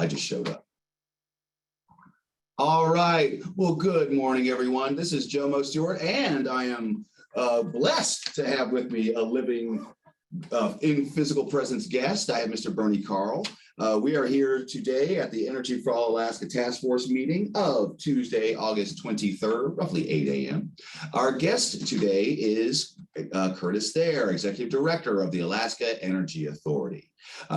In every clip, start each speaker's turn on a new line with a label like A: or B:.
A: I just showed up. All right. Well, good morning, everyone. This is Jomo Stewart, and I am blessed to have with me a living in physical presence guest. I have Mr. Bernie Carl. We are here today at the Energy for All Alaska Task Force meeting of Tuesday, August 23rd, roughly 8 a.m. Our guest today is Curtis Thayer, Executive Director of the Alaska Energy Authority,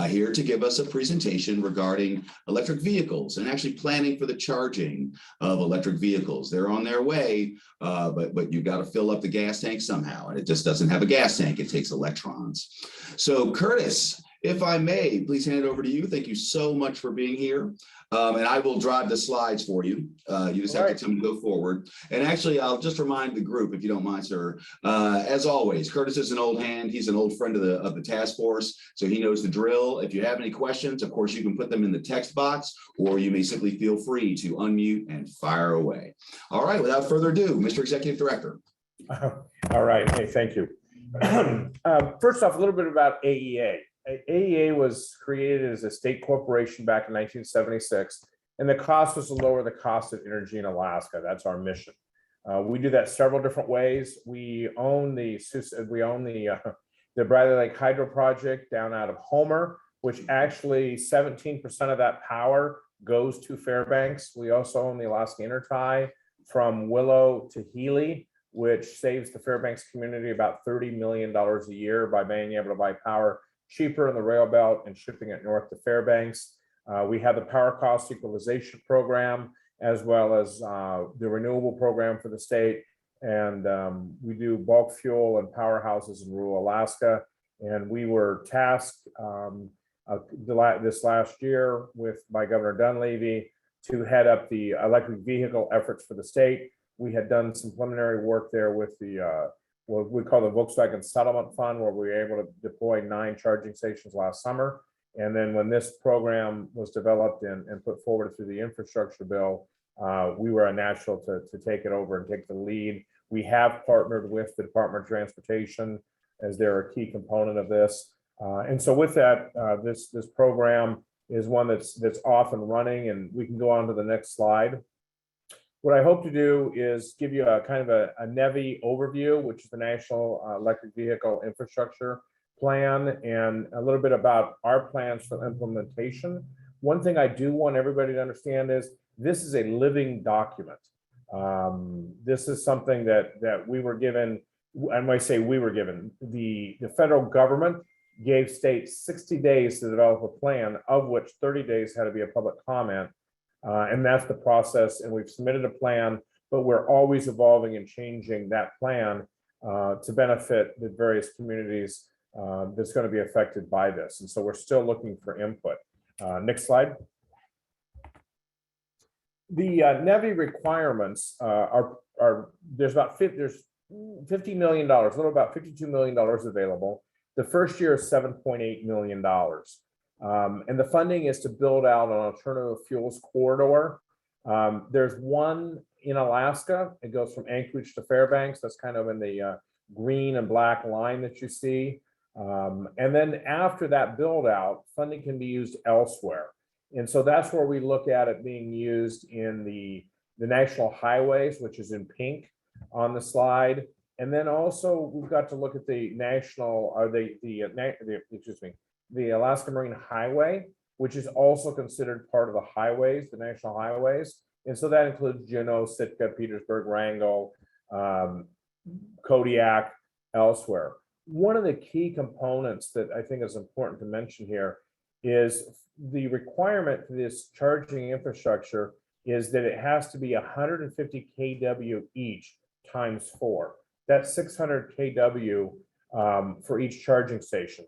A: here to give us a presentation regarding electric vehicles and actually planning for the charging of electric vehicles. They're on their way, but you've got to fill up the gas tank somehow, and it just doesn't have a gas tank. It takes electrons. So Curtis, if I may, please hand it over to you. Thank you so much for being here. And I will drive the slides for you. You just have to tell me to go forward. And actually, I'll just remind the group, if you don't mind, sir, as always, Curtis is an old hand. He's an old friend of the task force, so he knows the drill. If you have any questions, of course, you can put them in the text box, or you may simply feel free to unmute and fire away. All right, without further ado, Mr. Executive Director.
B: All right, hey, thank you. First off, a little bit about AEA. AEA was created as a state corporation back in 1976, and the cost was to lower the cost of energy in Alaska. That's our mission. We do that several different ways. We own the Bradley Lake Hydro Project down out of Homer, which actually 17% of that power goes to Fairbanks. We also own the Alaska Intertie from Willow to Healy, which saves the Fairbanks community about $30 million a year by being able to buy power cheaper in the rail belt and shipping it north to Fairbanks. We have the power cost equalization program, as well as the renewable program for the state. And we do bulk fuel and powerhouses in rural Alaska. And we were tasked this last year by Governor Dunleavy to head up the electric vehicle efforts for the state. We had done some preliminary work there with the what we call the Volkswagen Settlement Fund, where we were able to deploy 9 charging stations last summer. And then when this program was developed and put forward through the infrastructure bill, we were a natural to take it over and take the lead. We have partnered with the Department of Transportation as they're a key component of this. And so with that, this program is one that's off and running, and we can go on to the next slide. What I hope to do is give you a kind of a NEVI overview, which is the National Electric Vehicle Infrastructure Plan, and a little bit about our plans for implementation. One thing I do want everybody to understand is this is a living document. This is something that we were given, and when I say we were given, the federal government gave states 60 days to develop a plan, of which 30 days had to be a public comment. And that's the process, and we've submitted a plan, but we're always evolving and changing that plan to benefit the various communities that's going to be affected by this. And so we're still looking for input. Next slide. The NEVI requirements there's $50 million, a little about $52 million available. The first year is $7.8 million. And the funding is to build out an alternative fuels corridor. There's one in Alaska. It goes from Anchorage to Fairbanks. That's kind of in the green and black line that you see. And then after that build out, funding can be used elsewhere. And so that's where we look at it being used in the national highways, which is in pink on the slide. And then also we've got to look at the national, or the Alaska Marine Highway, which is also considered part of the highways, the national highways. And so that includes Juneau, Sitka, Petersburg, Wrangell, Kodiak, elsewhere. One of the key components that I think is important to mention here is the requirement for this charging infrastructure is that it has to be 150 kW each times 4. That's 600 kW for each charging station.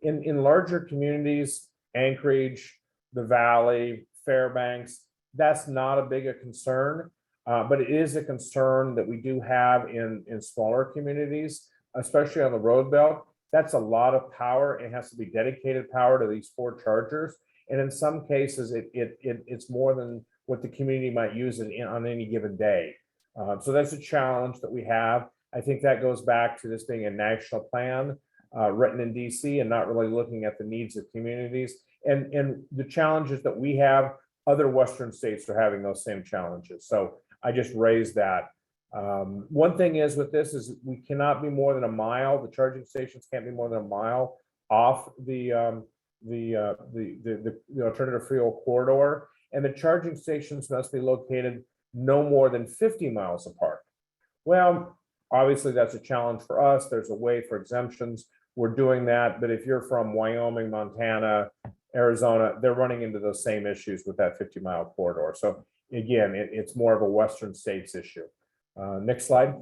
B: In larger communities, Anchorage, the Valley, Fairbanks, that's not a big a concern, but it is a concern that we do have in smaller communities, especially on the road belt. That's a lot of power. It has to be dedicated power to these 4 chargers. And in some cases, it's more than what the community might use on any given day. So that's a challenge that we have. I think that goes back to this being a national plan written in DC and not really looking at the needs of communities. And the challenges that we have, other Western states are having those same challenges. So I just raised that. One thing is with this is we cannot be more than a mile. The charging stations can't be more than a mile off the alternative fuel corridor, and the charging stations must be located no more than 50 miles apart. Well, obviously that's a challenge for us. There's a way for exemptions. We're doing that, but if you're from Wyoming, Montana, Arizona, they're running into those same issues with that 50-mile corridor. So again, it's more of a Western states issue. Next slide.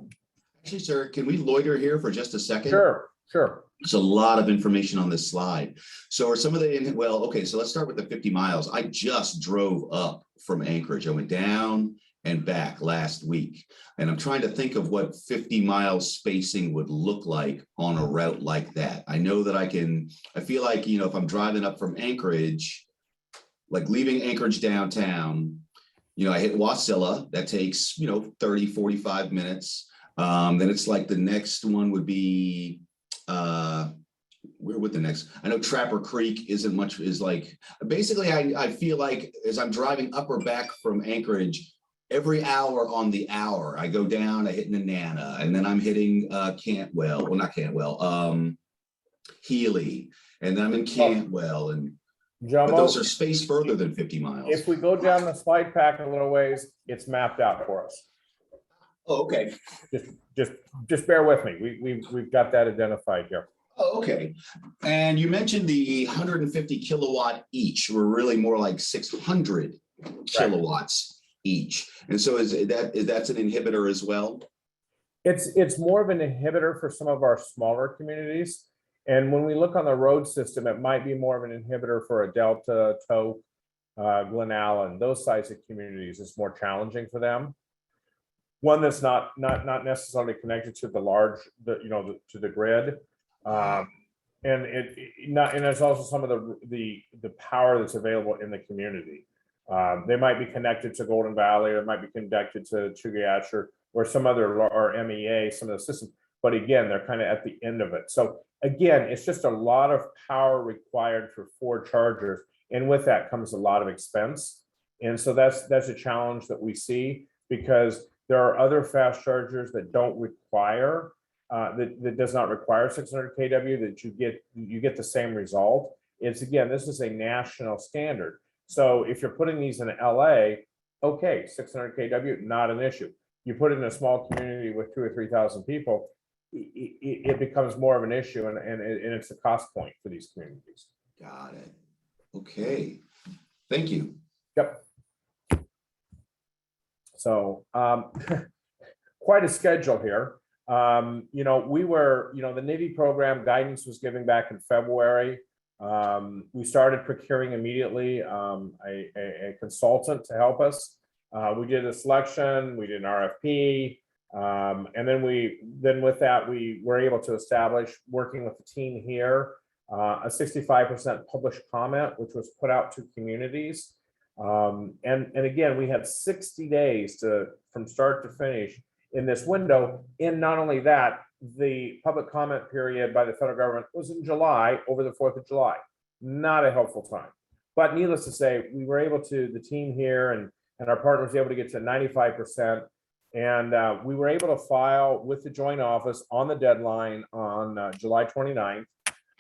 A: Actually, sir, can we loiter here for just a second?
B: Sure.
A: There's a lot of information on this slide. So are some of the, well, okay, so let's start with the 50 miles. I just drove up from Anchorage. I went down and back last week. And I'm trying to think of what 50-mile spacing would look like on a route like that. I know that I feel like, if I'm driving up from Anchorage, like leaving Anchorage downtown, I hit Wasilla, that takes, 30, 45 minutes. Then it's like the next one would be, where would the next? I know Trapper Creek isn't much, is like, basically I feel like as I'm driving up or back from Anchorage, every hour on the hour, I go down, I hit Nenana, and then I'm hitting Cantwell, well, not Cantwell, Healy, and then I'm in Cantwell, and but those are spaced further than 50 miles.
B: If we go down the slide pack a little ways, it's mapped out for us.
A: Oh, okay.
B: Just bear with me. We've got that identified here.
A: Oh, okay. And you mentioned the 150 kilowatt each, were really more like 600 kilowatts each. And so that's an inhibitor as well?
B: It's more of an inhibitor for some of our smaller communities. And when we look on the road system, it might be more of an inhibitor for a Delta, Toke, Glen Allen, those size of communities is more challenging for them. One that's not necessarily connected to the large, to the grid, and it's also some of the power that's available in the community. They might be connected to Golden Valley, or might be connected to Chugach or some other, or MEA, some of the systems. But again, they're kind of at the end of it. So again, it's just a lot of power required for 4 chargers, and with that comes a lot of expense. And so that's a challenge that we see, because there are other fast chargers that don't require that does not require 600 kW, that you get the same result. It's, again, this is a national standard. So if you're putting these in LA, okay, 600 kW, not an issue. You put it in a small community with 2,000 or 3,000 people, it becomes more of an issue, and it's a cost point for these communities.
A: Got it. Okay. Thank you.
B: Yep. So quite a schedule here. We were, the Navy program guidance was given back in February. We started procuring immediately a consultant to help us. We did a selection, we did an RFP, and then with that, we were able to establish, working with the team here, a 65% published comment, which was put out to communities. And again, we had 60 days from start to finish in this window. And not only that, the public comment period by the federal government was in July, over the 4th of July. Not a helpful time. But needless to say, we were able to, the team here and our partners were able to get to 95%. And we were able to file with the joint office on the deadline on July 29th.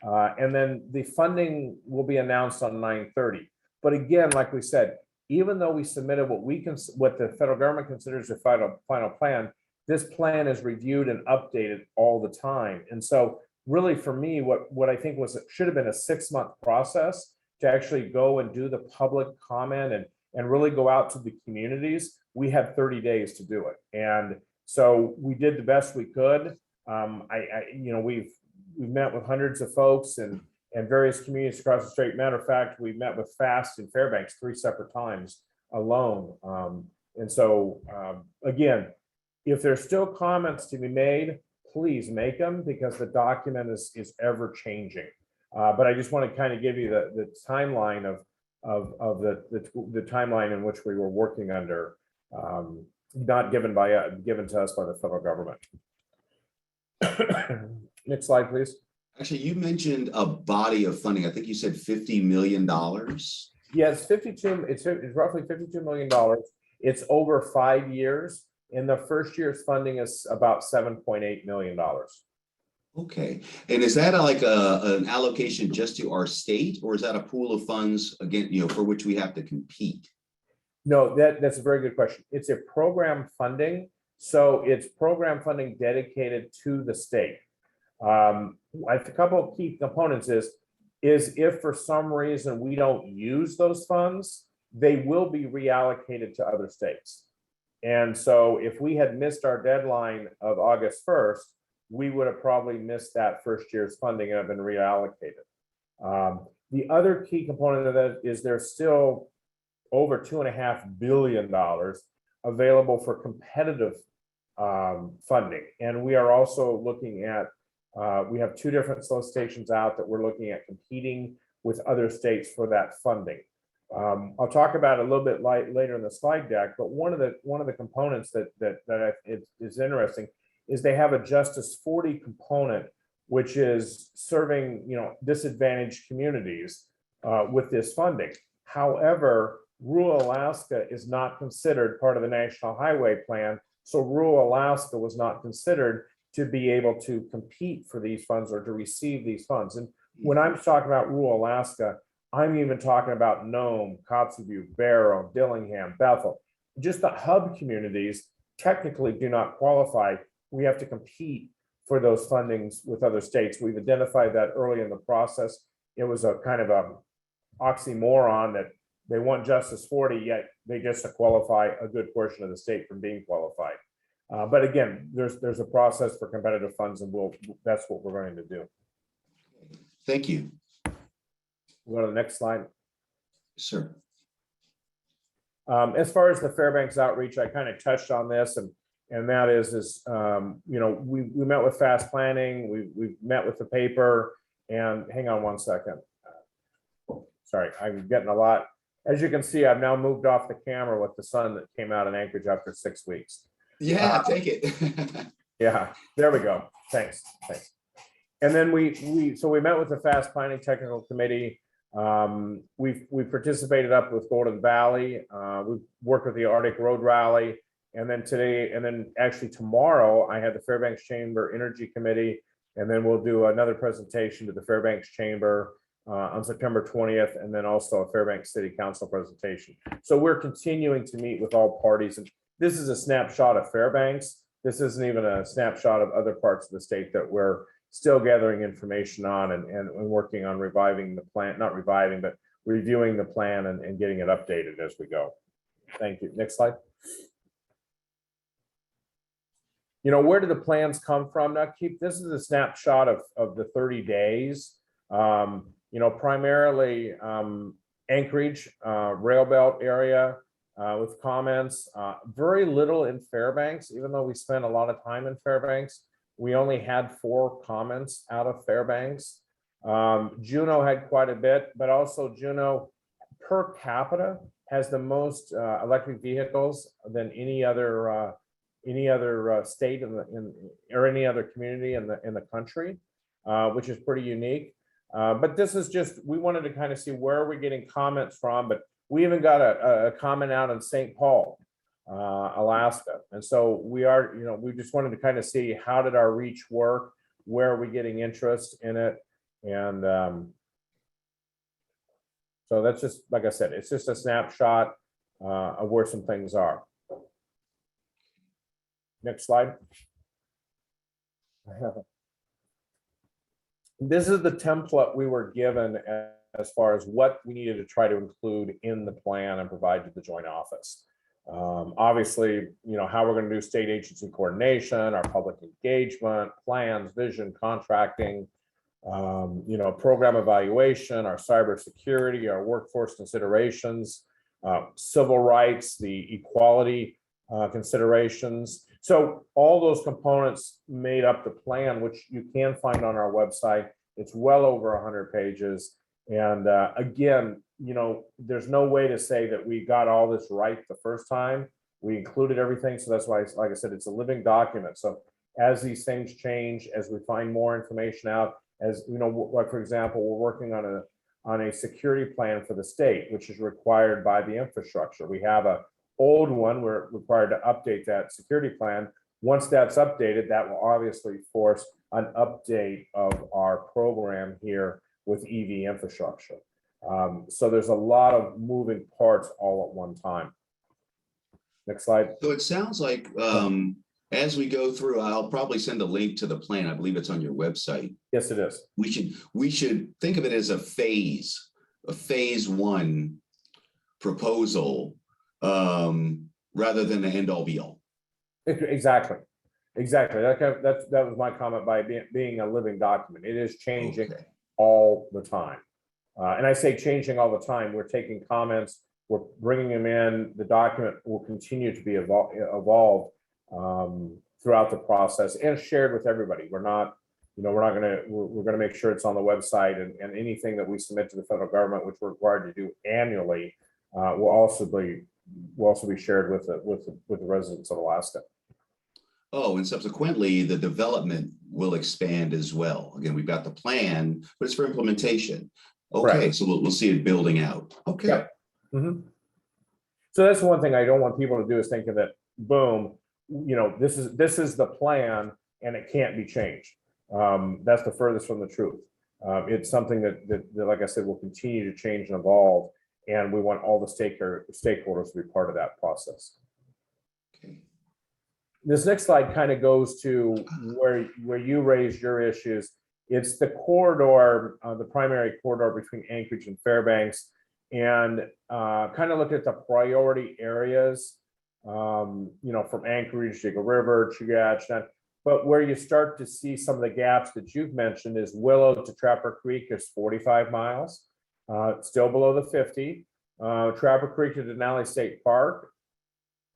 B: And then the funding will be announced on 9/30. But again, like we said, even though we submitted what the federal government considers a final plan, this plan is reviewed and updated all the time. And so really for me, what I think should have been a 6-month process to actually go and do the public comment and really go out to the communities, we had 30 days to do it. And so we did the best we could. We've met with hundreds of folks and various communities across the state. Matter of fact, we met with FAST in Fairbanks 3 separate times alone. And so again, if there's still comments to be made, please make them, because the document is ever changing. But I just want to kind of give you the timeline of the timeline in which we were working under, not given to us by the federal government. Next slide, please.
A: Actually, you mentioned a body of funding. I think you said $50 million.
B: Yes, 52, it's roughly $52 million. It's over 5 years. And the first year's funding is about $7.8 million.
A: Okay. And is that an allocation just to our state, or is that a pool of funds again, for which we have to compete?
B: No, that's a very good question. It's a program funding. So it's program funding dedicated to the state. A couple of key components is if for some reason we don't use those funds, they will be reallocated to other states. And so if we had missed our deadline of August 1st, we would have probably missed that first year's funding and have been reallocated. The other key component of that is there's still over $2.5 billion available for competitive funding. And we are also looking at, we have 2 different solicitations out that we're looking at competing with other states for that funding. I'll talk about it a little bit later in the slide deck, but one of the components that is interesting is they have a Justice 40 component, which is serving disadvantaged communities with this funding. However, rural Alaska is not considered part of the National Highway Plan, so rural Alaska was not considered to be able to compete for these funds or to receive these funds. And when I'm talking about rural Alaska, I'm even talking about Nome, Kotzebue, Barrow, Dillingham, Bethel. Just the hub communities technically do not qualify. We have to compete for those fundings with other states. We've identified that early in the process. It was a kind of a oxymoron that they want Justice 40, yet they just qualify a good portion of the state from being qualified. But again, there's a process for competitive funds, and that's what we're going to do.
A: Thank you.
B: We'll go to the next slide.
A: Sure.
B: As far as the Fairbanks outreach, I kind of touched on this, and that is we met with fast planning, we met with the paper, and hang on one second. Sorry, I'm getting a lot. As you can see, I've now moved off the camera with the sun that came out in Anchorage after 6 weeks.
A: Yeah, take it.
B: Yeah, there we go. Thanks. And then we met with the fast planning technical committee. We participated up with Golden Valley. We've worked with the Arctic Road Rally. And then actually tomorrow, I had the Fairbanks Chamber Energy Committee, and then we'll do another presentation to the Fairbanks Chamber on September 20th, and then also a Fairbanks City Council presentation. So we're continuing to meet with all parties, and this is a snapshot of Fairbanks. This isn't even a snapshot of other parts of the state that we're still gathering information on and working on reviving the plan, not reviving, but reviewing the plan and getting it updated as we go. Thank you. Next slide. Where do the plans come from? Now, this is a snapshot of the 30 days. Primarily Anchorage, rail belt area with comments. Very little in Fairbanks, even though we spent a lot of time in Fairbanks. We only had 4 comments out of Fairbanks. Juneau had quite a bit, but also Juneau per capita has the most electric vehicles than any other state or any other community in the country, which is pretty unique. But this is just, we wanted to kind of see where we're getting comments from, but we even got a comment out in St. Paul, Alaska. And so we just wanted to kind of see how did our reach work, where are we getting interest in it? And so that's just, like I said, it's just a snapshot of where some things are. Next slide. This is the template we were given as far as what we needed to try to include in the plan and provide to the joint office. Obviously, how we're going to do state agency coordination, our public engagement, plans, vision, contracting, program evaluation, our cybersecurity, our workforce considerations, civil rights, the equality considerations. So all those components made up the plan, which you can find on our website. It's well over 100 pages. And again, there's no way to say that we got all this right the first time. We included everything. So that's why, like I said, it's a living document. So as these things change, as we find more information out, as you know, like for example, we're working on a security plan for the state, which is required by the infrastructure. We have a old one, we're required to update that security plan. Once that's updated, that will obviously force an update of our program here with EV infrastructure. So there's a lot of moving parts all at one time. Next slide.
A: So it sounds like as we go through, I'll probably send a link to the plan. I believe it's on your website.
B: Yes, it is.
A: We should think of it as a phase one proposal rather than the end all be all.
B: Exactly. That was my comment by being a living document. It is changing all the time. And I say changing all the time. We're taking comments, we're bringing them in. The document will continue to be evolved throughout the process and shared with everybody. We're going to make sure it's on the website, and anything that we submit to the federal government, which we're required to do annually, will also be shared with the residents of Alaska.
A: Oh, and subsequently, the development will expand as well. Again, we've got the plan, but it's for implementation. Okay, right. So we'll see it building out. Okay.
B: Yep. Mm-hmm. So that's one thing I don't want people to do is think of it, boom, this is the plan and it can't be changed. That's the furthest from the truth. It's something that, like I said, will continue to change and evolve, and we want all the stakeholders to be part of that process.
A: Okay.
B: This next slide kind of goes to where you raised your issues. It's the corridor, the primary corridor between Anchorage and Fairbanks, and kind of look at the priority areas, from Anchorage, Eagle River, Chugach. But where you start to see some of the gaps that you've mentioned is Willow to Trapper Creek is 45 miles, still below the 50. Trapper Creek to Denali State Park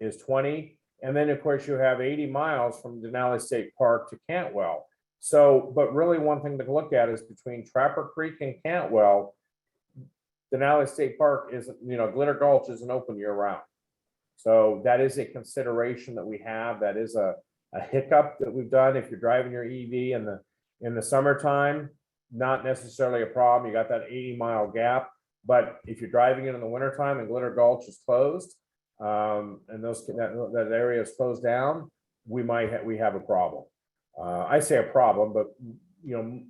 B: is 20. And then, of course, you have 80 miles from Denali State Park to Cantwell. So, but really one thing to look at is between Trapper Creek and Cantwell, Denali State Park is, Glitter Gulch isn't open year round. So that is a consideration that we have. That is a hiccup that we've done. If you're driving your EV in the summertime, not necessarily a problem. You got that 80-mile gap. But if you're driving it in the wintertime and Glitter Gulch is closed, and that area is closed down, we have a problem. I say a problem, but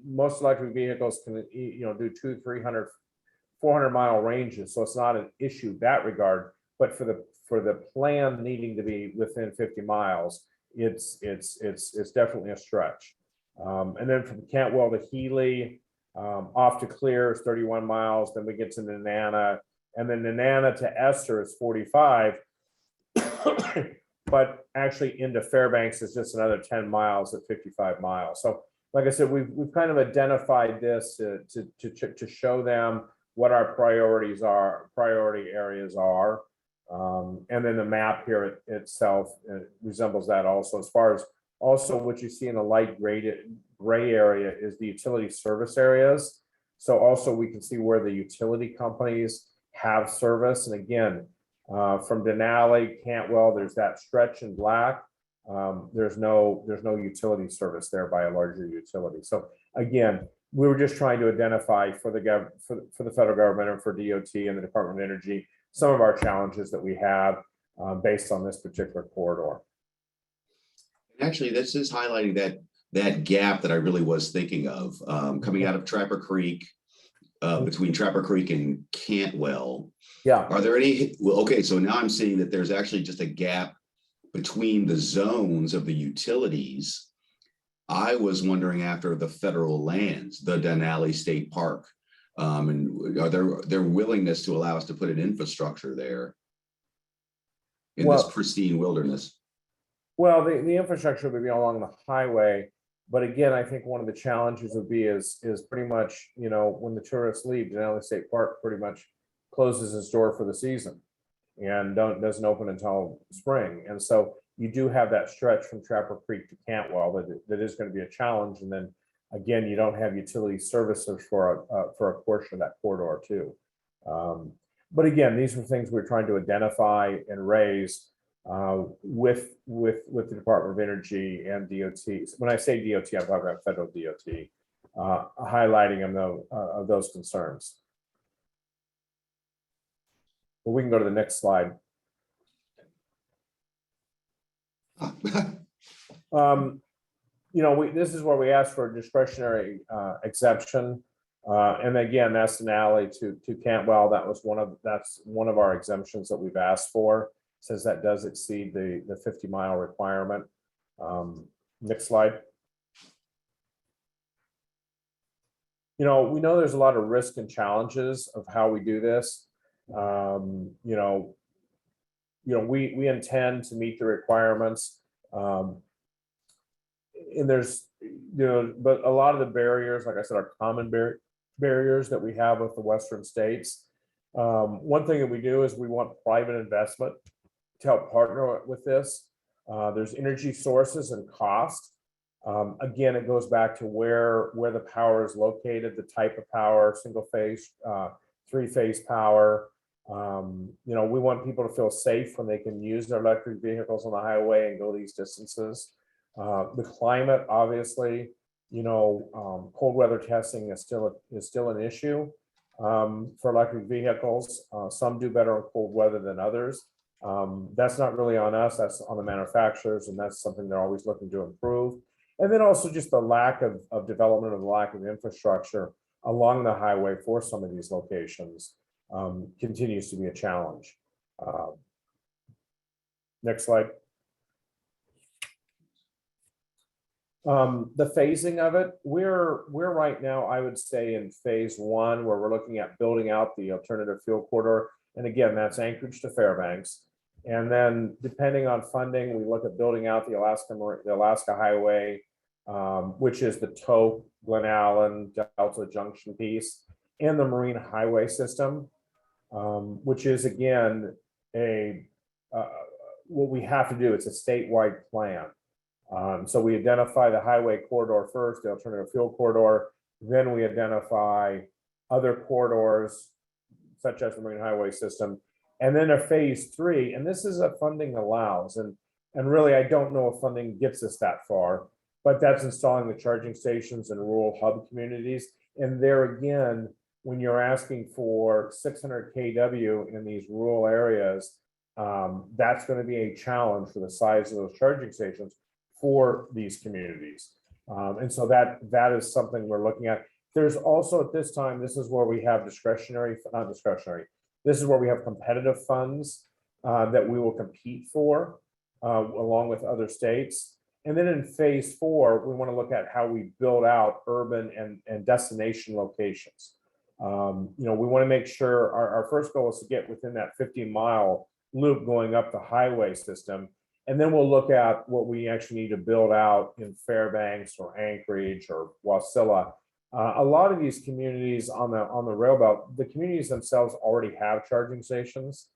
B: most electric vehicles can do 200, 300, 400-mile ranges, so it's not an issue in that regard. But for the plan needing to be within 50 miles, it's definitely a stretch. And then from Cantwell to Healy, off to Clear is 31 miles. Then we get to Nenana, and then Nenana to Esther is 45. But actually into Fairbanks is just another 10 miles at 55 miles. So like I said, we've kind of identified this to show them what our priority areas are. And then the map here itself resembles that also. As far as also what you see in the light gray area is the utility service areas. So also we can see where the utility companies have service. And again, from Denali, Cantwell, there's that stretch in black. There's no utility service there by a larger utility. So again, we were just trying to identify for the federal government and for DOT and the Department of Energy some of our challenges that we have based on this particular corridor.
A: Actually, this is highlighting that gap that I really was thinking of coming out of Trapper Creek, between Trapper Creek and Cantwell.
B: Yeah.
A: Are there any? Well, okay, so now I'm seeing that there's actually just a gap between the zones of the utilities. I was wondering after the federal lands, the Denali State Park, and are their willingness to allow us to put an infrastructure there in this pristine wilderness?
B: Well, the infrastructure would be along the highway, but again, I think one of the challenges would be is pretty much when the tourists leave, Denali State Park pretty much closes its door for the season and doesn't open until spring, and so you do have that stretch from Trapper Creek to Cantwell that is going to be a challenge. And then again, you don't have utility services for a portion of that corridor too. But again, these are things we're trying to identify and raise with the Department of Energy and DOT. When I say DOT, I'm talking about federal DOT. highlighting of those concerns. But we can go to the next slide. This is where we ask for a discretionary exemption. And again, that's an alley to Cantwell. That's one of our exemptions that we've asked for, since that does exceed the 50-mile requirement. Next slide. We know there's a lot of risk and challenges of how we do this. We intend to meet the requirements. And there's, but a lot of the barriers, like I said, are common barriers that we have with the Western states. One thing that we do is we want private investment to help partner with this. There's energy sources and cost. Again, it goes back to where the power is located, the type of power, single phase, three-phase power. We want people to feel safe when they can use their electric vehicles on the highway and go these distances. The climate, obviously, cold weather testing is still an issue for electric vehicles. Some do better in cold weather than others. That's not really on us, that's on the manufacturers, and that's something they're always looking to improve. And then also just the lack of development, of the lack of infrastructure along the highway for some of these locations continues to be a challenge. Next slide. The phasing of it, we're right now, I would say, in phase one, where we're looking at building out the alternative fuel corridor. And again, that's Anchorage to Fairbanks. And then depending on funding, we look at building out the Alaska Highway, which is the Toke, Glen Allen, Delta Junction piece, and the Marine Highway system, which is again what we have to do. It's a statewide plan. So we identify the highway corridor first, the alternative fuel corridor, then we identify other corridors such as the Marine Highway system, and then a phase three, and this is a funding allows, and really I don't know if funding gets us that far, but that's installing the charging stations in rural hub communities. And there again, when you're asking for 600 kW in these rural areas, that's going to be a challenge for the size of those charging stations for these communities. And so that is something we're looking at. There's also at this time, this is where we have not discretionary, this is where we have competitive funds that we will compete for along with other states. And then in phase four, we want to look at how we build out urban and destination locations. We want to make sure our first goal is to get within that 50-mile loop going up the highway system. And then we'll look at what we actually need to build out in Fairbanks or Anchorage or Wasilla. A lot of these communities on the rail belt, the communities themselves already have charging stations.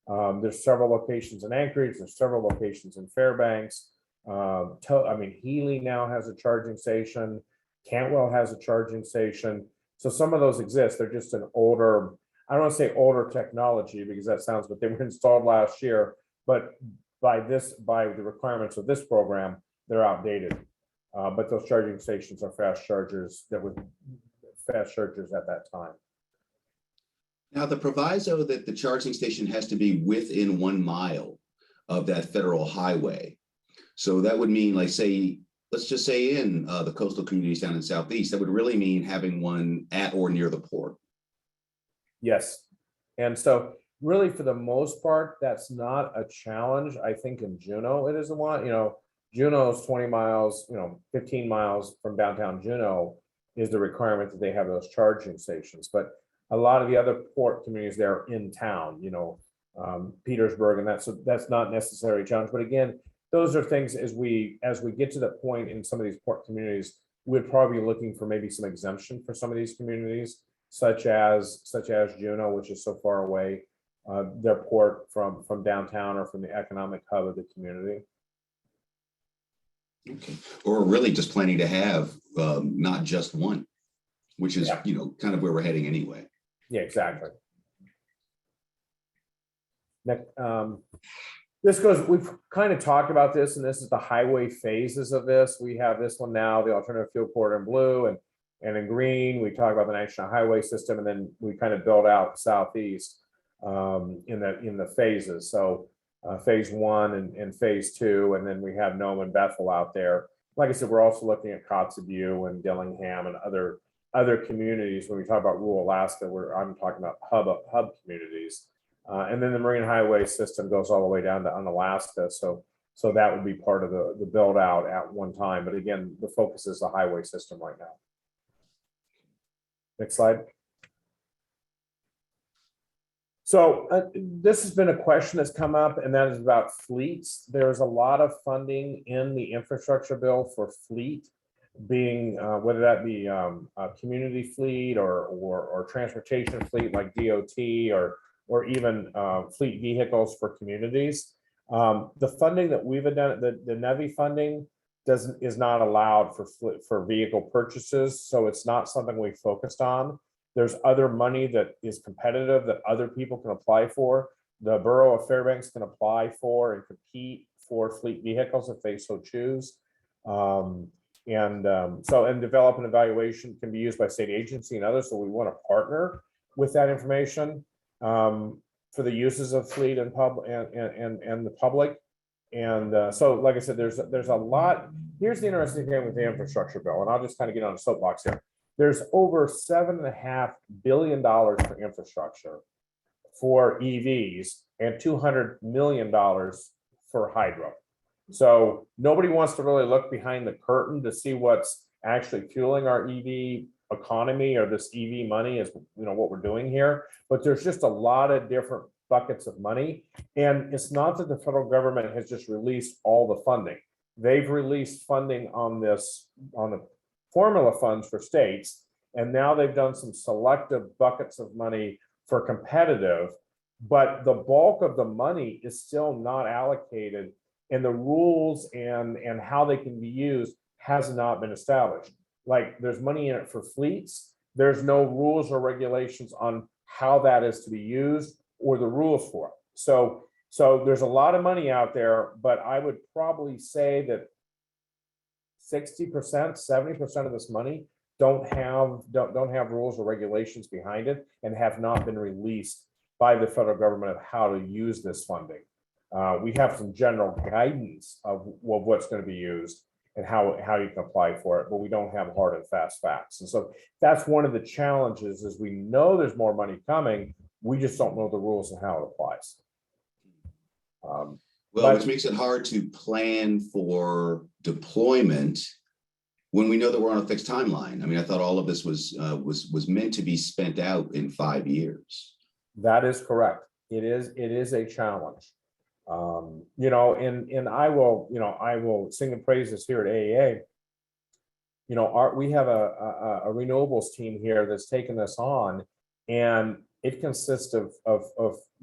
B: There's several locations in Anchorage, there's several locations in Fairbanks. Healy now has a charging station. Cantwell has a charging station. So some of those exist. They're just an older, I don't want to say older technology because that sounds, but they were installed last year. But by the requirements of this program, they're outdated. But those charging stations are fast chargers at that time.
A: Now, the proviso that the charging station has to be within 1 mile of that federal highway. So that would mean, like, say, let's just say in the coastal communities down in Southeast, that would really mean having one at or near the port.
B: Yes. And so really, for the most part, that's not a challenge. I think in Juneau, it is a lot. Juneau's 20 miles, 15 miles from downtown Juneau is the requirement that they have those charging stations. But a lot of the other port communities there are in town, Petersburg, and that's not necessarily a challenge. But again, those are things as we get to the point in some of these port communities, we'd probably be looking for maybe some exemption for some of these communities, such as Juneau, which is so far away, their port from downtown or from the economic hub of the community.
A: Okay. Or really just planning to have not just one, which is, kind of where we're heading anyway.
B: Yeah, exactly. Next, we've kind of talked about this, and this is the highway phases of this. We have this one now, the alternative fuel corridor in blue, And in green, we talk about the national highway system, and then we kind of build out southeast in the phases. So phase one and phase two, and then we have Nome and Bethel out there. Like I said, we're also looking at Kotzebue and Dillingham and other communities. When we talk about rural Alaska, I'm talking about hub communities. And then the Marine Highway system goes all the way down to Unalaska. So that would be part of the build out at one time. But again, the focus is the highway system right now. Next slide. So this has been a question that's come up, and that is about fleets. There's a lot of funding in the infrastructure bill for fleet, being whether that be a community fleet or transportation fleet like DOT or even fleet vehicles for communities. The funding that we've done, the NEVI funding is not allowed for vehicle purchases, so it's not something we focused on. There's other money that is competitive that other people can apply for. The borough of Fairbanks can apply for and compete for fleet vehicles if they so choose. And develop an evaluation can be used by state agency and others. So we want to partner with that information for the uses of fleet and the public. And so, like I said, there's a lot. Here's the interesting thing with the infrastructure bill, and I'll just kind of get on a soapbox here. There's over $7.5 billion for infrastructure for EVs and $200 million for hydro. So nobody wants to really look behind the curtain to see what's actually fueling our EV economy or this EV money is, what we're doing here. But there's just a lot of different buckets of money. And it's not that the federal government has just released all the funding. They've released funding on the formula funds for states, and now they've done some selective buckets of money for competitive, but the bulk of the money is still not allocated, and the rules and how they can be used has not been established. Like, there's money in it for fleets. There's no rules or regulations on how that is to be used or the rules for it. So there's a lot of money out there, but I would probably say that 60%, 70% of this money don't have rules or regulations behind it and have not been released by the federal government of how to use this funding. We have some general guidance of what's going to be used and how you can apply for it, but we don't have hard and fast facts. And so that's one of the challenges is we know there's more money coming. We just don't know the rules and how it applies.
A: Which makes it hard to plan for deployment when we know that we're on a fixed timeline. I mean, I thought all of this was meant to be spent out in 5 years.
B: That is correct. It is a challenge. And I will sing the praises here at AEA. We have a renewables team here that's taken this on, and it consists of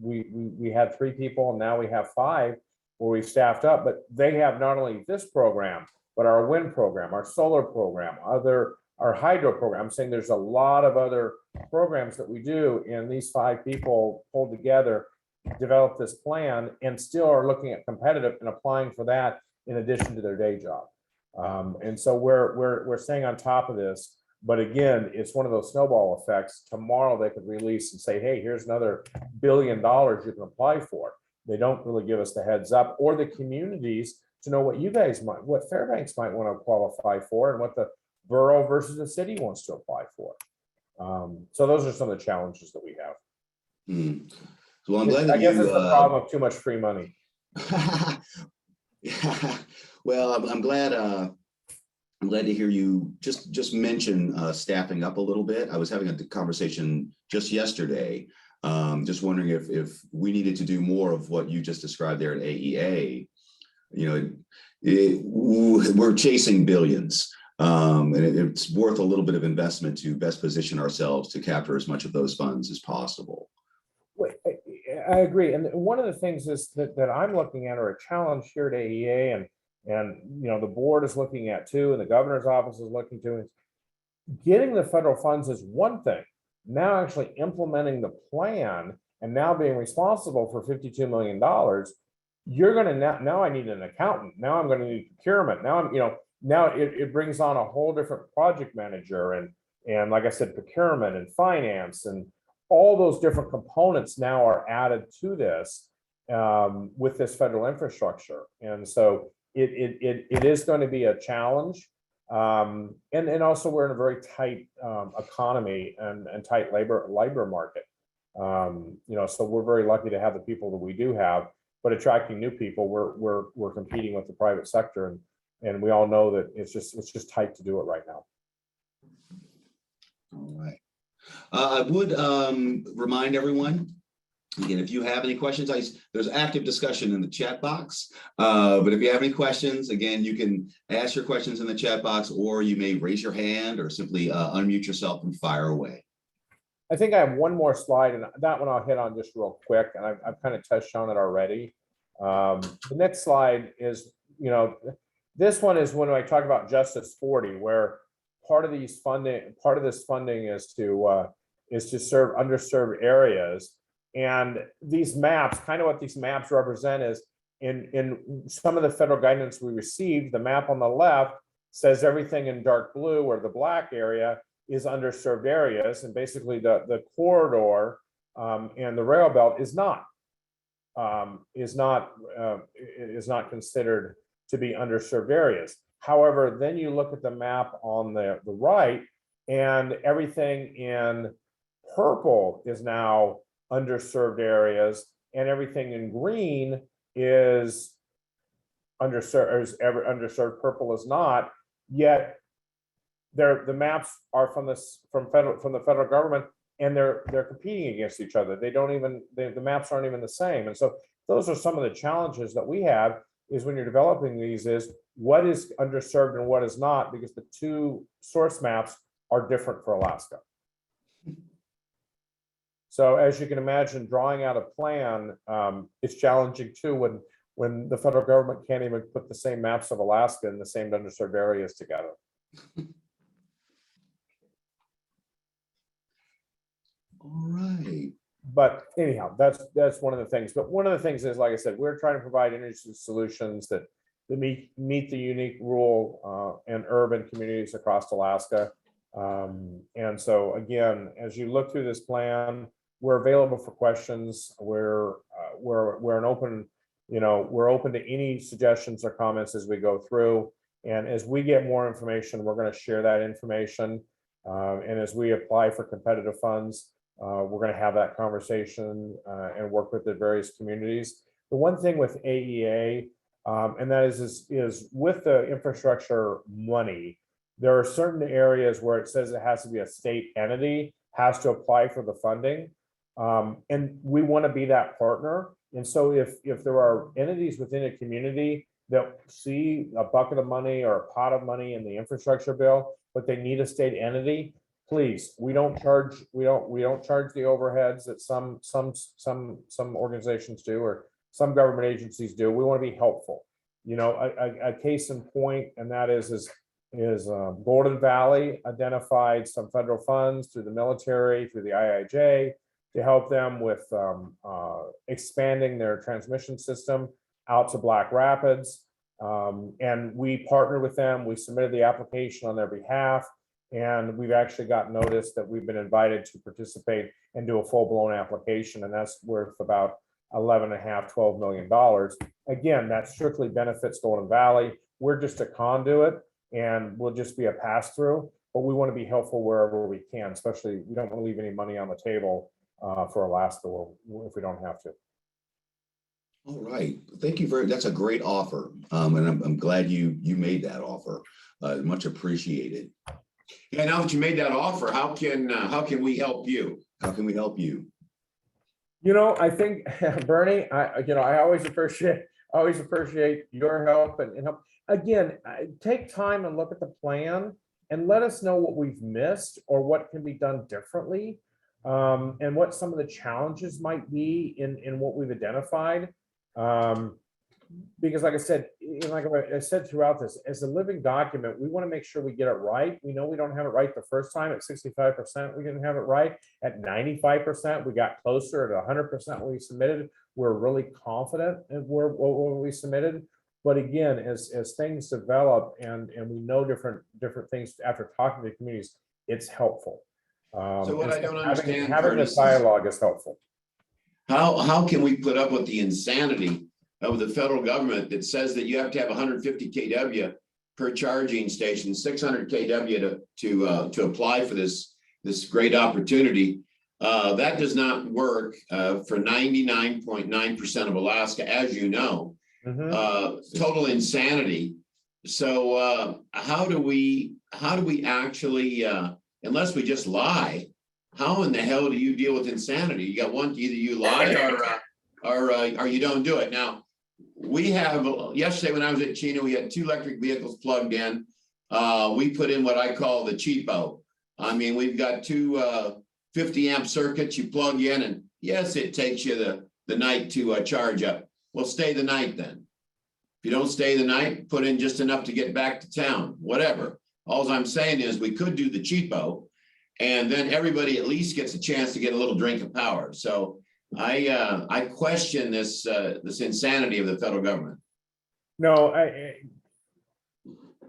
B: we had 3 people, and now we have 5 where we've staffed up, but they have not only this program, but our wind program, our solar program, our hydro program. I'm saying there's a lot of other programs that we do, and these 5 people pulled together, developed this plan, and still are looking at competitive and applying for that in addition to their day job. And so we're staying on top of this. But again, it's one of those snowball effects. Tomorrow they could release and say, hey, here's another $1 billion you can apply for. They don't really give us the heads up or the communities to know what Fairbanks might want to qualify for and what the borough versus the city wants to apply for. So those are some of the challenges that we have.
A: Well, I'm glad that
B: I guess it's the problem of too much free money.
A: Yeah. Well, I'm glad to hear you just mention staffing up a little bit. I was having a conversation just yesterday, just wondering if we needed to do more of what you just described there at AEA. We're chasing billions, and it's worth a little bit of investment to best position ourselves to capture as much of those funds as possible.
B: I agree. And one of the things is that I'm looking at, or a challenge here at AEA, and the board is looking at too, and the governor's office is looking to, is getting the federal funds is one thing. Now actually implementing the plan and now being responsible for $52 million, you're going to now I need an accountant. Now I'm going to need procurement. Now now it brings on a whole different project manager and like I said, procurement and finance and all those different components now are added to this with this federal infrastructure. And so it is going to be a challenge. And also we're in a very tight economy and tight labor market. So we're very lucky to have the people that we do have, but attracting new people, we're competing with the private sector, and we all know that it's just tight to do it right now.
A: All right. I would remind everyone, again, if you have any questions, there's active discussion in the chat box. But if you have any questions, again, you can ask your questions in the chat box, or you may raise your hand or simply unmute yourself and fire away.
B: I think I have one more slide, and that one I'll hit on just real quick, and I've kind of touched on it already. The next slide is, this one is when I talk about Justice 40, where part of this funding is to serve underserved areas. And these maps, kind of what these maps represent is in some of the federal guidance we received, the map on the left says everything in dark blue or the black area is underserved areas. And basically the corridor and the rail belt is not considered to be underserved areas. However, then you look at the map on the right, and everything in purple is now underserved areas, and everything in green is underserved. Purple is not. Yet the maps are from the federal government, and they're competing against each other. The maps aren't even the same. And so those are some of the challenges that we have, is when you're developing these, is what is underserved and what is not, because the two source maps are different for Alaska. So as you can imagine, drawing out a plan is challenging too, when the federal government can't even put the same maps of Alaska in the same underserved areas together.
A: All right.
B: But anyhow, that's one of the things. But one of the things is, like I said, we're trying to provide energy solutions that meet the unique rural and urban communities across Alaska. And so again, as you look through this plan, we're available for questions. We're an open, we're open to any suggestions or comments as we go through. And as we get more information, we're going to share that information. And as we apply for competitive funds, we're going to have that conversation and work with the various communities. The one thing with AEA, and that is with the infrastructure money, there are certain areas where it says it has to be a state entity, has to apply for the funding. And we want to be that partner. And so if there are entities within a community that see a bucket of money or a pot of money in the infrastructure bill, but they need a state entity, please, we don't charge the overheads that some organizations do, or some government agencies do. We want to be helpful. A case in point, and that is Golden Valley identified some federal funds through the military, through the IIJ, to help them with expanding their transmission system out to Black Rapids. And we partnered with them. We submitted the application on their behalf. And we've actually got notice that we've been invited to participate and do a full-blown application, and that's worth about $11.5–12 million. Again, that strictly benefits Golden Valley. We're just a conduit, and we'll just be a pass-through, but we want to be helpful wherever we can, especially we don't want to leave any money on the table for Alaska if we don't have to.
A: All right, thank you that's a great offer, and I'm glad you made that offer. Much appreciated.
C: Yeah, now that you made that offer, how can we help you?
A: How can we help you?
B: I think Bernie, I always appreciate your help and help. Again, take time and look at the plan and let us know what we've missed or what can be done differently, and what some of the challenges might be in what we've identified. Because like I said, like I said throughout this, as a living document, we want to make sure we get it right. We know we don't have it right the first time at 65%. We didn't have it right at 95%. We got closer at 100% when we submitted. We're really confident in what we submitted. But again, as things develop and we know different things after talking to the communities, it's helpful.
C: So what
B: and
C: I don't
B: having
C: understand,
B: having
C: Curtis,
B: this
C: is
B: dialogue is helpful.
C: how can we put up with the insanity of the federal government that says that you have to have 150 kW per charging station, 600 kW to apply for this great opportunity? That does not work for 99.9% of Alaska, as you know. Total insanity. So how do we actually, unless we just lie, how in the hell do you deal with insanity? You got one, either you lie or you don't do it. Now, we have, yesterday when I was at Chino, we had 2 electric vehicles plugged in. We put in what I call the cheapo. I mean, we've got 2 50 amp circuits you plug in, and yes, it takes you the night to charge up. Well, stay the night then. If you don't stay the night, put in just enough to get back to town, whatever. All I'm saying is we could do the cheapo, and then everybody at least gets a chance to get a little drink of power. So I question this insanity of the federal government.
B: No,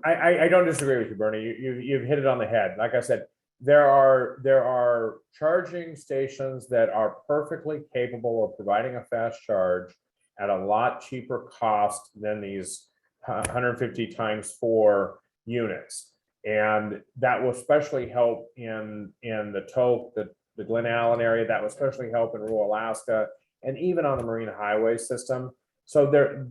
B: I don't disagree with you, Bernie. You've hit it on the head. Like I said, there are charging stations that are perfectly capable of providing a fast charge at a lot cheaper cost than these 150 times 4 units. And that will especially help in the Tok, the Glen Allen area. That will especially help in rural Alaska and even on the Marine Highway system. So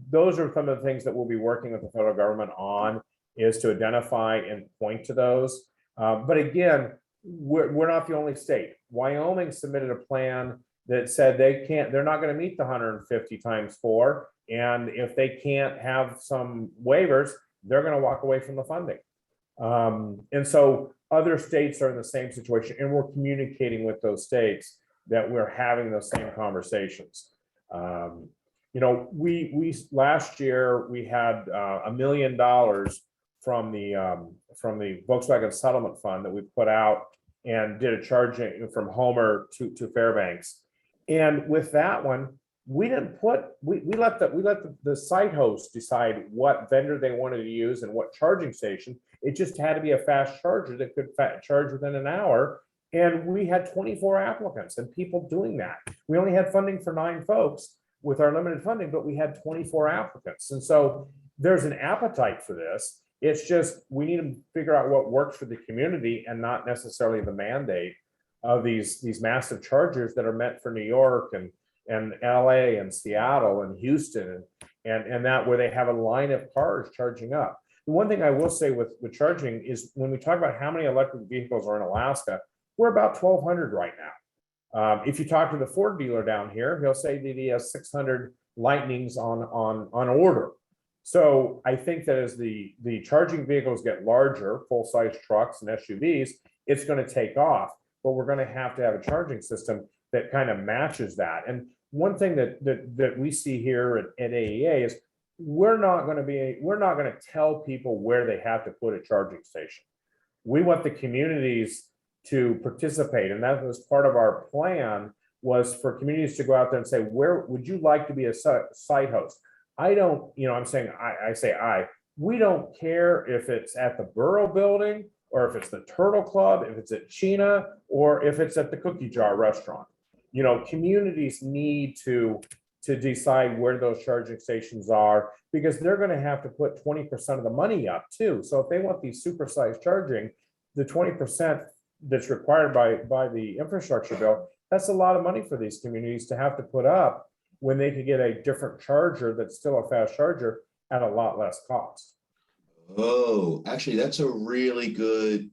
B: those are some of the things that we'll be working with the federal government on, is to identify and point to those. But again, we're not the only state. Wyoming submitted a plan that said they're not going to meet the 150 times 4. And if they can't have some waivers, they're going to walk away from the funding. And so other states are in the same situation, and we're communicating with those states that we're having those same conversations. You know, we last year we had $1 million from the Volkswagen settlement fund that we put out and did a charging from Homer to Fairbanks. And with that one, we let the site host decide what vendor they wanted to use and what charging station. It just had to be a fast charger that could charge within an hour. And we had 24 applicants and people doing that. We only had funding for 9 folks with our limited funding, but we had 24 applicants. And so there's an appetite for this. It's just, we need to figure out what works for the community and not necessarily the mandate of these massive chargers that are meant for New York and LA and Seattle and Houston and that where they have a line of cars charging up. The one thing I will say with charging is when we talk about how many electric vehicles are in Alaska, we're about 1,200 right now. If you talk to the Ford dealer down here, he'll say that he has 600 Lightnings on order. So I think that as the charging vehicles get larger, full-size trucks and SUVs, it's going to take off. But we're going to have a charging system that kind of matches that. And one thing that we see here at AEA is we're not going to tell people where they have to put a charging station. We want the communities to participate, and that was part of our plan, was for communities to go out there and say, where would you like to be a site host? I don't, I'm saying, we don't care if it's at the Borough Building or if it's the Turtle Club, if it's at Chena, or if it's at the Cookie Jar restaurant. Communities need to decide where those charging stations are, because they're going to have to put 20% of the money up too. So if they want these supersized charging, the 20% that's required by the infrastructure bill, that's a lot of money for these communities to have to put up when they could get a different charger that's still a fast charger at a lot less cost.
A: Oh, actually, that's a really good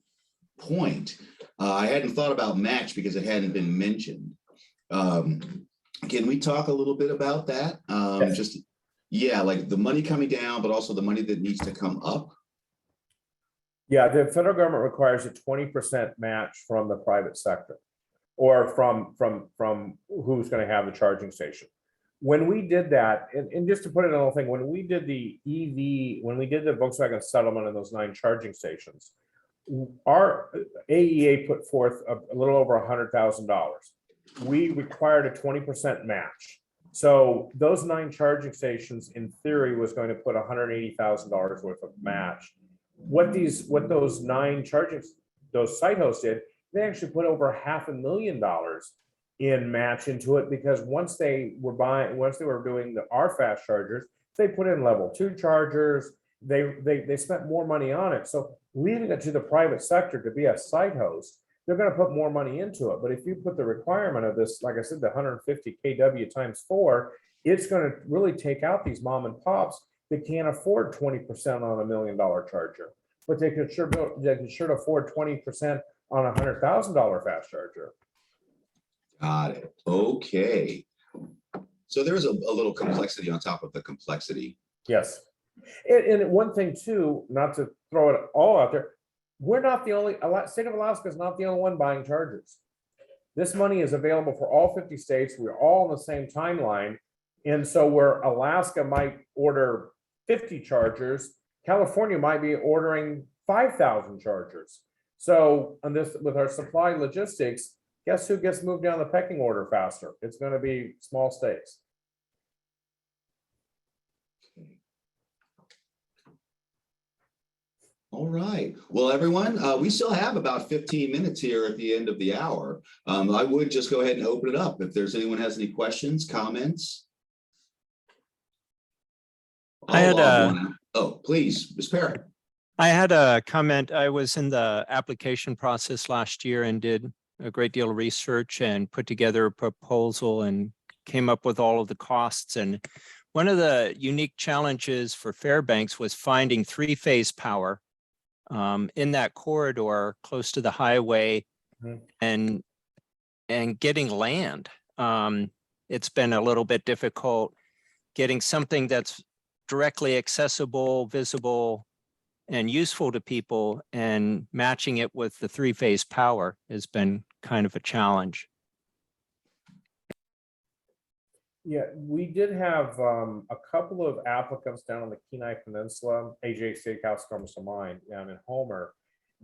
A: point. I hadn't thought about match because it hadn't been mentioned. Can we talk a little bit about that?
B: Yes.
A: Like the money coming down, but also the money that needs to come up.
B: Yeah, the federal government requires a 20% match from the private sector, or from who's going to have the charging station. When we did that, and just to put it in a little thing, when we did the Volkswagen settlement and those 9 charging stations, our AEA put forth a little over $100,000. We required a 20% match. So those 9 charging stations, in theory, was going to put $180,000 worth of match. What those 9 charging, those site hosts did, they actually put over $500,000 in match into it, because once they were doing our fast chargers, they put in level 2 chargers. They spent more money on it. So leaving it to the private sector to be a site host, they're going to put more money into it. But if you put the requirement of this, like I said, the 150 kW times 4, it's going to really take out these mom and pops that can't afford 20% on $1 million charger, but they could sure afford 20% on a $100,000 fast charger.
A: Got it. Okay. So there's a little complexity on top of the complexity.
B: Yes. And one thing too, not to throw it all out there, we're not the only, state of Alaska is not the only one buying chargers. This money is available for all 50 states. We're all on the same timeline. And so where Alaska might order 50 chargers, California might be ordering 5,000 chargers. So on this, with our supply logistics, guess who gets moved down the pecking order faster? It's going to be small states.
A: All right. Well, everyone, we still have about 15 minutes here at the end of the hour. I would just go ahead and open it up if there's anyone has any questions, comments. Oh, please, Ms. Parrott.
D: I had a comment. I was in the application process last year and did a great deal of research and put together a proposal and came up with all of the costs. And one of the unique challenges for Fairbanks was finding 3-phase power in that corridor close to the highway and getting land. It's been a little bit difficult getting something that's directly accessible, visible, and useful to people, and matching it with the 3-phase power has been kind of a challenge.
B: Yeah, we did have a couple of applicants down on the Kenai Peninsula. AJ Steakhouse comes to mind down in Homer.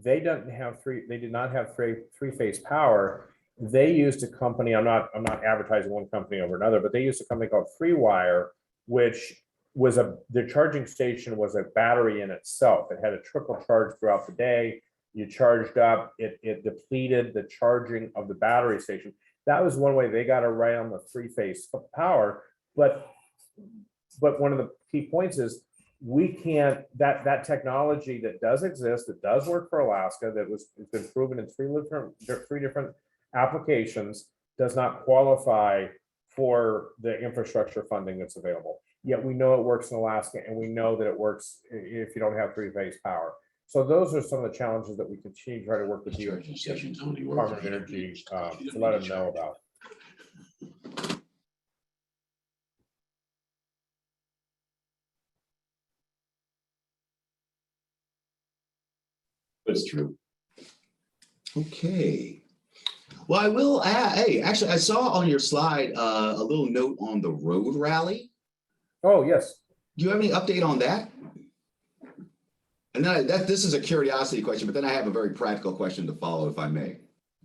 B: They did not have three-phase power. They used a company. I'm not advertising one company over another, but they used a company called FreeWire, which was the charging station was a battery in itself. It had a trickle charge throughout the day. You charged up, it depleted the charging of the battery station. That was one way they got it right on the 3-phase power. But one of the key points is we can't, that technology that does exist, that does work for Alaska, that has been proven in three different applications, does not qualify for the infrastructure funding that's available. Yet we know it works in Alaska, and we know that it works if you don't have 3-phase power. So those are some of the challenges that we continue to try to work with the Department of Energy to let them know about.
C: That's true.
A: Okay. Well, I will add, hey, actually, I saw on your slide a little note on the road rally.
B: Oh, yes.
A: Do you have any update on that? And then this is a curiosity question, but then I have a very practical question to follow, if I may.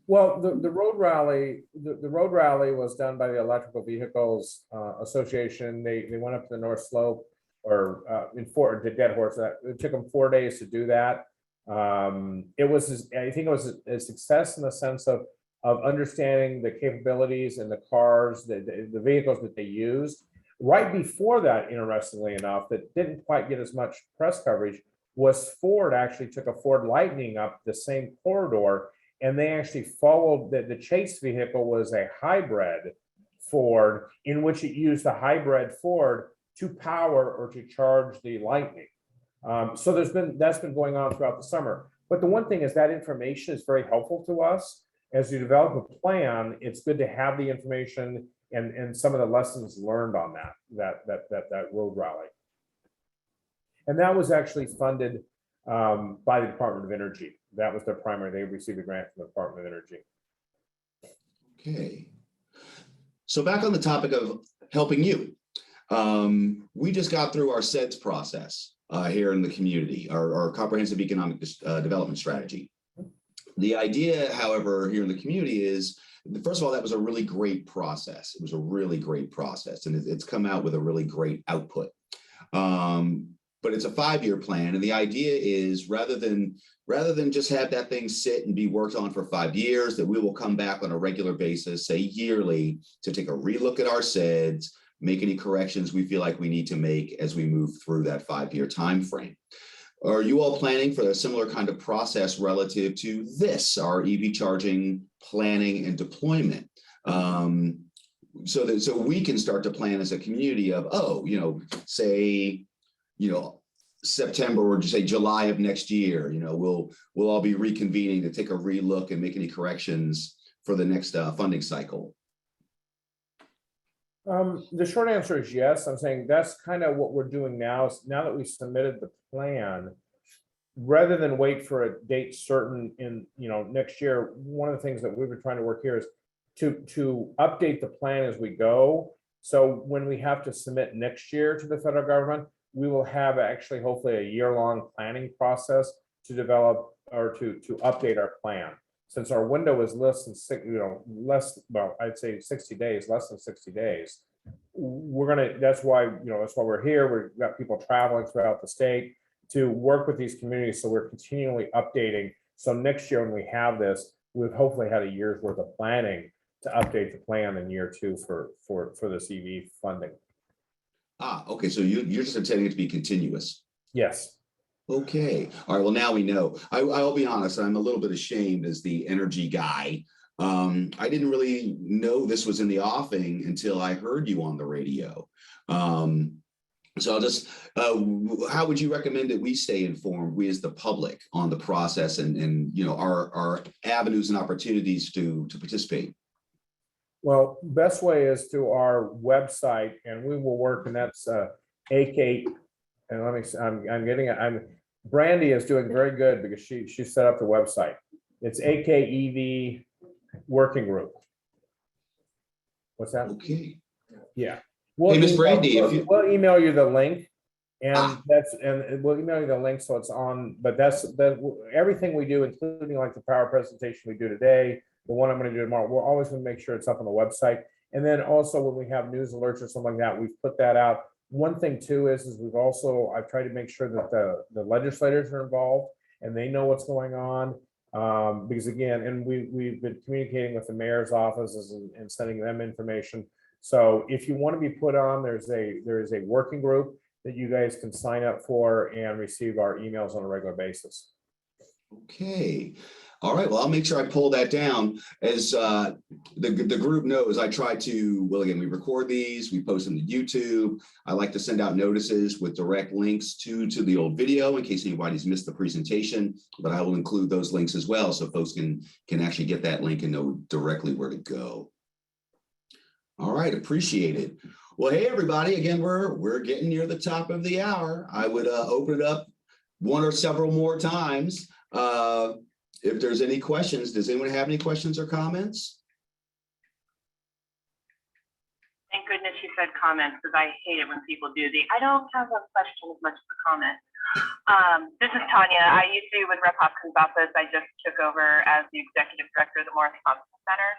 B: Well, the road rally, the road rally was done by the Electrical Vehicles Association. They went up to the North Slope or to Dead Horse. It took them 4 days to do that. I think it was a success in the sense of understanding the capabilities and the cars, the vehicles that they used. Right before that, interestingly enough, that didn't quite get as much press coverage, was Ford actually took a Ford Lightning up the same corridor, and they actually followed the chase vehicle was a hybrid Ford, in which it used the hybrid Ford to power or to charge the Lightning. So that's been going on throughout the summer. But the one thing is that information is very helpful to us as you develop a plan. It's good to have the information and some of the lessons learned on that road rally. And that was actually funded by the Department of Energy. That was their primary. They received a grant from the Department of Energy.
A: Okay. So back on the topic of helping you. We just got through our SEDS process here in the community, our comprehensive economic development strategy. The idea, however, here in the community is, first of all, that was a really great process. It was a really great process, and it's come out with a really great output. but it's a 5-year plan. And the idea is rather than just have that thing sit and be worked on for 5 years, that we will come back on a regular basis, say yearly, to take a relook at our SEDS, make any corrections we feel like we need to make as we move through that 5-year time frame. Are you all planning for a similar kind of process relative to this, our EV charging planning and deployment? So we can start to plan as a community of, say, September or just say July of next year, we'll all be reconvening to take a relook and make any corrections for the next funding cycle.
B: The short answer is yes. I'm saying that's kind of what we're doing now. Now that we submitted the plan, rather than wait for a date certain in next year, one of the things that we've been trying to work here is to update the plan as we go. So when we have to submit next year to the federal government, we will have actually hopefully a year-long planning process to develop or to update our plan. Since our window is less than 60 days, less than 60 days, that's why we're here. We've got people traveling throughout the state to work with these communities. So we're continually updating. So next year when we have this, we've hopefully had a year's worth of planning to update the plan in year 2 for this EV funding.
A: Okay. So you're just intending it to be continuous.
B: Yes.
A: Okay. All right. Well, now we know. I'll be honest. I'm a little bit ashamed as the energy guy. I didn't really know this was in the offing until I heard you on the radio. So I'll just, how would you recommend that we stay informed, we as the public, on the process and our avenues and opportunities to participate?
B: Well, best way is to our website, and we will work, and that's AK. And let me, Brandy is doing very good because she set up the website. It's AKEV Working Group. What's that?
A: Okay.
B: Yeah.
A: Hey, Miss Brandy,
B: we'll email you the link, and we'll email you the link so it's on. But that's everything we do, including like the power presentation we do today, the one I'm going to do tomorrow. We're always going to make sure it's up on the website. And then also when we have news alerts or something like that, we've put that out. One thing too is I've tried to make sure that the legislators are involved and they know what's going on. Because again, and we've been communicating with the mayor's offices and sending them information. So if you want to be put on, there is a working group that you guys can sign up for and receive our emails on a regular basis.
A: Okay. All right. Well, I'll make sure I pull that down. As the group knows, I try to, well, again, we record these, we post them to YouTube. I like to send out notices with direct links to the old video in case anybody's missed the presentation, but I will include those links as well so folks can actually get that link and know directly where to go. All right. Appreciate it. Well, hey, everybody, again, we're getting near the top of the hour. I would open it up one or several more times. If there's any questions, does anyone have any questions or comments?
E: Thank goodness you said comments, because I hate it when people do I don't have a question as much as a comment. This is Tanya. I used to be with Rep. Hopkins' office. I just took over as the executive director of the Morris Thompson Center.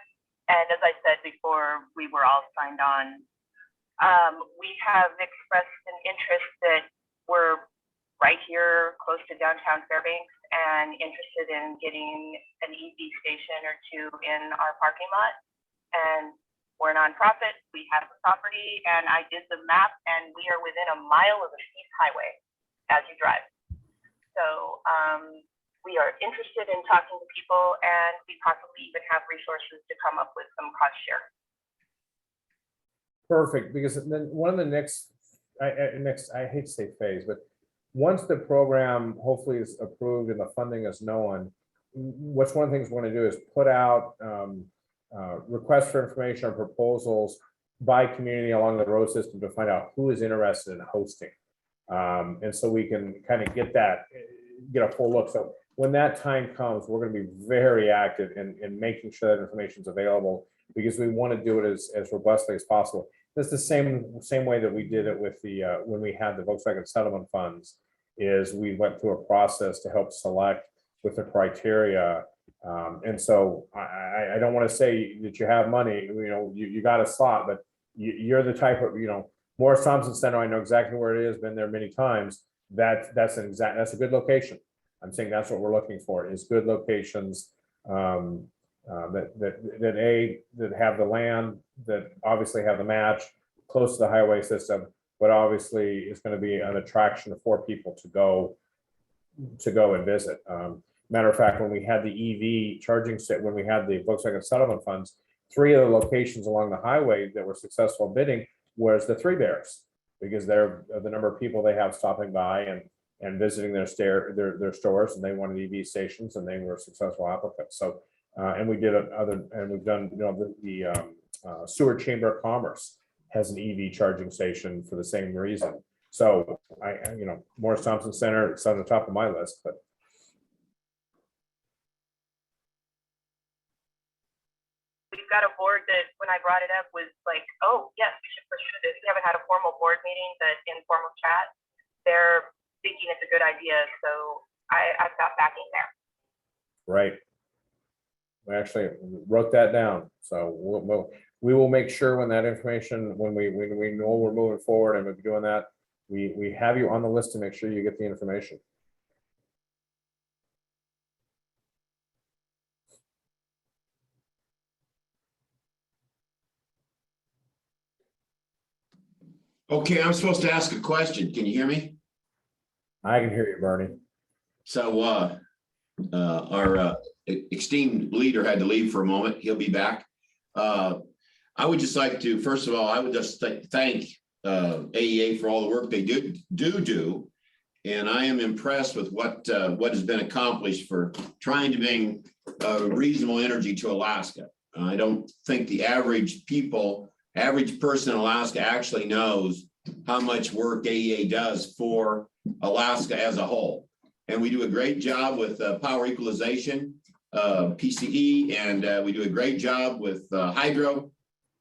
E: And as I said before, we were all signed on. We have expressed an interest that we're right here close to downtown Fairbanks and interested in getting an EV station or 2 in our parking lot. And we're a nonprofit, we have the property, and I did the map, and we are within a mile of the East Highway as you drive. So we are interested in talking to people, and we possibly even have resources to come up with some cost share.
B: Perfect, because then one of the next, I hate to say phase, but once the program hopefully is approved and the funding is known, what's one of the things we're going to do is put out requests for information or proposals by community along the road system to find out who is interested in hosting. And so we can kind of get a full look. So when that time comes, we're going to be very active in making sure that information is available, because we want to do it as robustly as possible. That's the same way that we did it with when we had the Volkswagen settlement funds, is we went through a process to help select with the criteria. And so I don't want to say that you have money, you got a slot, but you're the type of, Morris Thompson Center, I know exactly where it is, been there many times. that's a good location. I'm saying that's what we're looking for, is good locations that have the land, that obviously have the match, close to the highway system, but obviously is going to be an attraction for people to go and visit. Matter of fact, when we had the EV charging set, when we had the Volkswagen settlement funds, 3 of the locations along the highway that were successful bidding was the Three Bears, because they're the number of people they have stopping by and visiting their stores, and they wanted EV stations, and they were successful applicants. So, and we've done, the Sewer Chamber of Commerce has an EV charging station for the same reason. So Morris Thompson Center, it's on the top of my list, but
E: we've got a board that, when I brought it up, was like, oh, yes, we should pursue this. We haven't had a formal board meeting, but informal chat. They're thinking it's a good idea, so I've got backing there.
B: right. We actually wrote that down, so we will make sure when that information, when we know we're moving forward and we're doing that, we have you on the list to make sure you get the information.
C: Okay, I'm supposed to ask a question. Can you hear me?
B: I can hear you, Bernie.
C: So our esteemed leader had to leave for a moment. He'll be back. I would just like to, first of all, I would just thank AEA for all the work they do. And I am impressed with what has been accomplished for trying to bring reasonable energy to Alaska. I don't think the average person in Alaska actually knows how much work AEA does for Alaska as a whole. And we do a great job with power equalization, PCE, and we do a great job with hydro.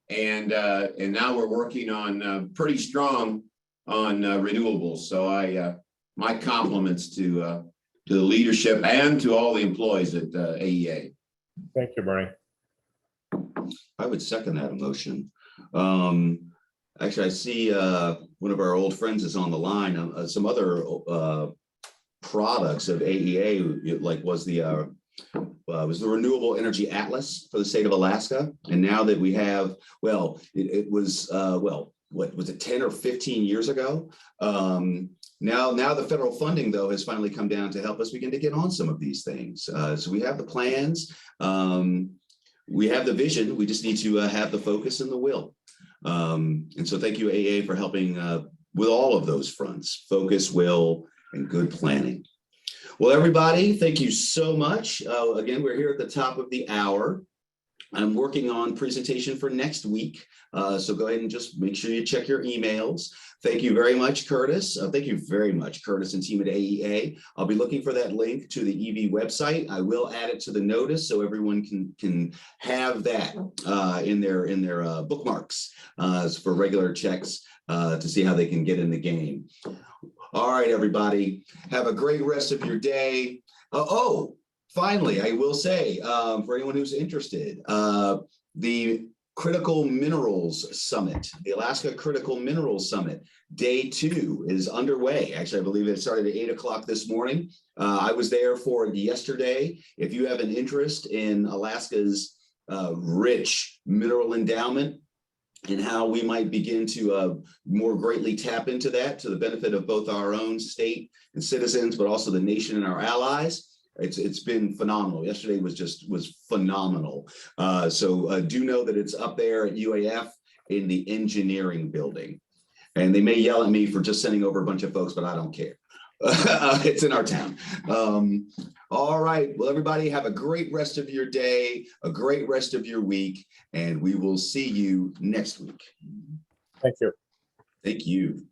C: And now we're working on pretty strong on renewables. So my compliments to the leadership and to all the employees at AEA.
B: Thank you, Bernie.
A: I would second that motion. Actually, I see one of our old friends is on the line. Some other products of AEA, like was the Renewable Energy Atlas for the state of Alaska. And now that we have, well, it was, what was it, 10 or 15 years ago? Now the federal funding, though, has finally come down to help us begin to get on some of these things. So we have the plans, we have the vision, we just need to have the focus and the will. And so thank you, AEA, for helping with all of those fronts: focus, will, and good planning. Well, everybody, thank you so much. Again, we're here at the top of the hour. I'm working on presentation for next week. So go ahead and just make sure you check your emails. Thank you very much, Curtis. Thank you very much, Curtis and team at AEA. I'll be looking for that link to the EV website. I will add it to the notice so everyone can have that in their bookmarks for regular checks to see how they can get in the game. All right, everybody, have a great rest of your day. Finally, I will say, for anyone who's interested, the Critical Minerals Summit, the Alaska Critical Minerals Summit, day 2 is underway. Actually, I believe it started at 8 o'clock this morning. I was there for yesterday. If you have an interest in Alaska's rich mineral endowment, and how we might begin to more greatly tap into that to the benefit of both our own state and citizens, but also the nation and our allies. It's been phenomenal. Yesterday was phenomenal. So do know that it's up there at UAF in the engineering building. And they may yell at me for just sending over a bunch of folks, but I don't care. It's in our town. All right. Well, everybody, have a great rest of your day, a great rest of your week, and we will see you next week.
B: Thank you.
A: Thank you.